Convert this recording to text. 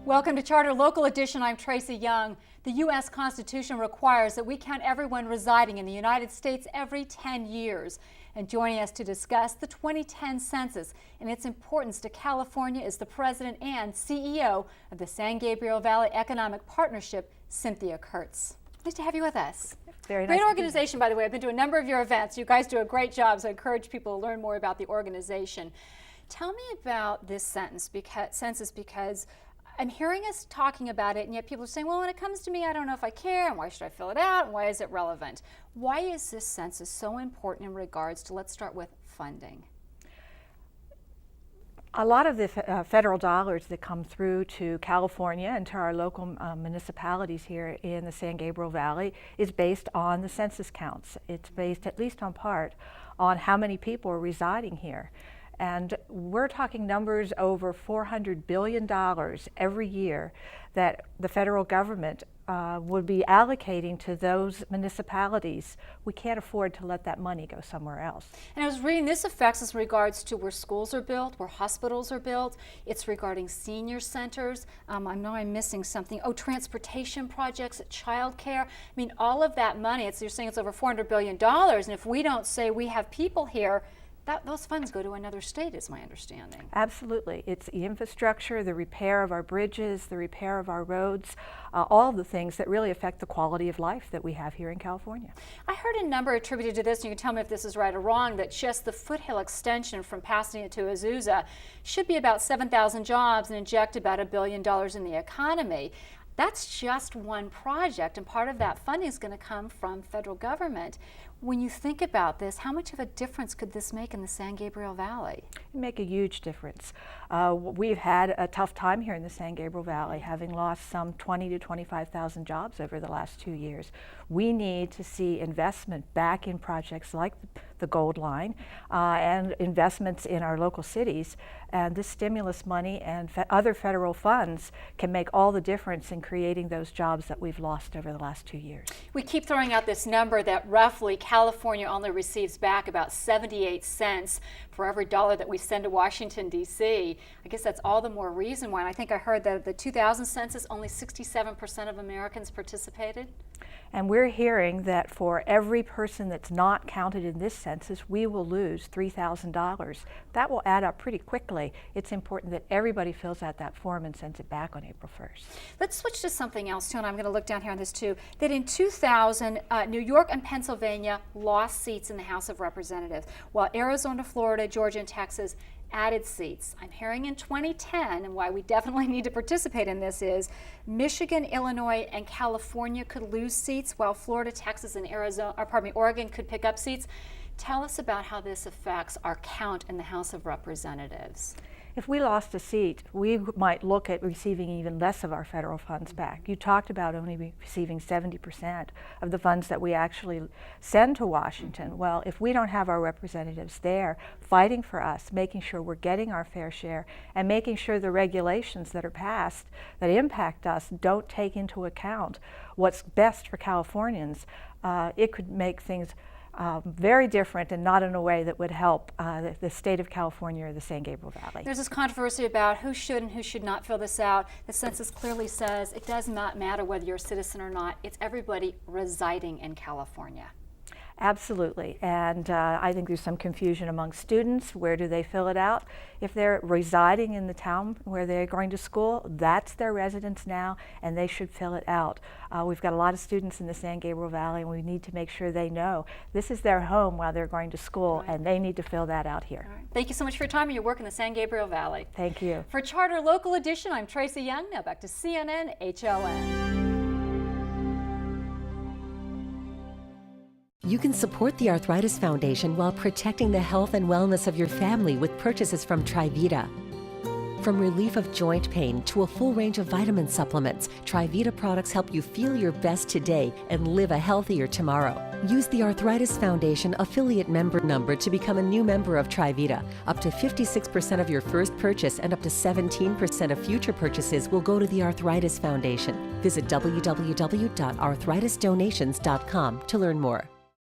Welcome to Charter Local Edition. I'm Tracy Young. The U.S. Constitution requires that we count everyone residing in the United States every 10 years. And joining us to discuss the 2010 census and its importance to California is the president and CEO of the San Gabriel Valley Economic Partnership, Cynthia Kurtz. Nice to have you with us. Very nice. Great organization, by the way. I've been to a number of your events. You guys do a great job, so I encourage people to learn more about the organization. Tell me about this census because I'm hearing us talking about it, and yet people are saying, well, when it comes to me, I don't know if I care, and why should I fill it out, and why is it relevant? Why is this census so important in regards to, let's start with funding? A lot of the federal dollars that come through to California and to our local municipalities here in the San Gabriel Valley is based on the census counts. It's based, at least on part, on how many people are residing here. And we're talking numbers over $400 billion every year that the federal government would be allocating to those municipalities. We can't afford to let that money go somewhere else. And I was reading this affects us in regards to where schools are built, where hospitals are built. It's regarding senior centers. I know I'm missing something. Oh, transportation projects, child care. I mean, all of that money, you're saying it's over $400 billion. And if we don't say we have people here, those funds go to another state, is my understanding. Absolutely. It's the infrastructure, the repair of our bridges, the repair of our roads, all the things that really affect the quality of life that we have here in California. I heard a number attributed to this, and you can tell me if this is right or wrong, that just the foothill extension from Pasadena to Azusa should be about 7,000 jobs and inject about $1 billion in the economy. That's just one project, and part of that funding is going to come from federal government. When you think about this, how much of a difference could this make in the San Gabriel Valley? It'd make a huge difference. We've had a tough time here in the San Gabriel Valley, having lost some 20 to 25,000 jobs over the last 2 years. We need to see investment back in projects like the Gold Line and investments in our local cities. And this stimulus money and other federal funds can make all the difference in creating those jobs that we've lost over the last 2 years. We keep throwing out this number that roughly California only receives back about 78 cents for every dollar that we send to Washington, D.C. I guess that's all the more reason why. And I think I heard that the 2000 census, only 67% of Americans participated. And we're hearing that for every person that's not counted in this census, we will lose $3,000. That will add up pretty quickly. It's important that everybody fills out that form and sends it back on April 1st. Let's switch to something else too, and I'm going to look down here on this too, that in 2000, New York and Pennsylvania lost seats in the House of Representatives, while Arizona, Florida, Georgia, and Texas added seats. I'm hearing in 2010, and why we definitely need to participate in this is Michigan, Illinois, and California could lose seats, while Florida, Texas, and Oregon could pick up seats. Tell us about how this affects our count in the House of Representatives. If we lost a seat, we might look at receiving even less of our federal funds back. You talked about only receiving 70% of the funds that we actually send to Washington. Well, if we don't have our representatives there fighting for us, making sure we're getting our fair share, and making sure the regulations that are passed that impact us don't take into account what's best for Californians, it could make things very different, and not in a way that would help the state of California or the San Gabriel Valley. There's this controversy about who should and who should not fill this out. The census clearly says it does not matter whether you're a citizen or not. It's everybody residing in California. Absolutely, and I think there's some confusion among students. Where do they fill it out? If they're residing in the town where they're going to school, that's their residence now, and they should fill it out. We've got a lot of students in the San Gabriel Valley, and we need to make sure they know this is their home while they're going to school, and they need to fill that out here. Thank you so much for your time and your work in the San Gabriel Valley. Thank you. For Charter Local Edition, I'm Tracy Young. Now back to CNN HLN. You can support the Arthritis Foundation while protecting the health and wellness of your family with purchases from Trivita. From relief of joint pain to a full range of vitamin supplements, Trivita products help you feel your best today and live a healthier tomorrow. Use the Arthritis Foundation affiliate member number to become a new member of Trivita. Up to 56% of your first purchase and up to 17% of future purchases will go to the Arthritis Foundation. Visit www.arthritisdonations.com to learn more.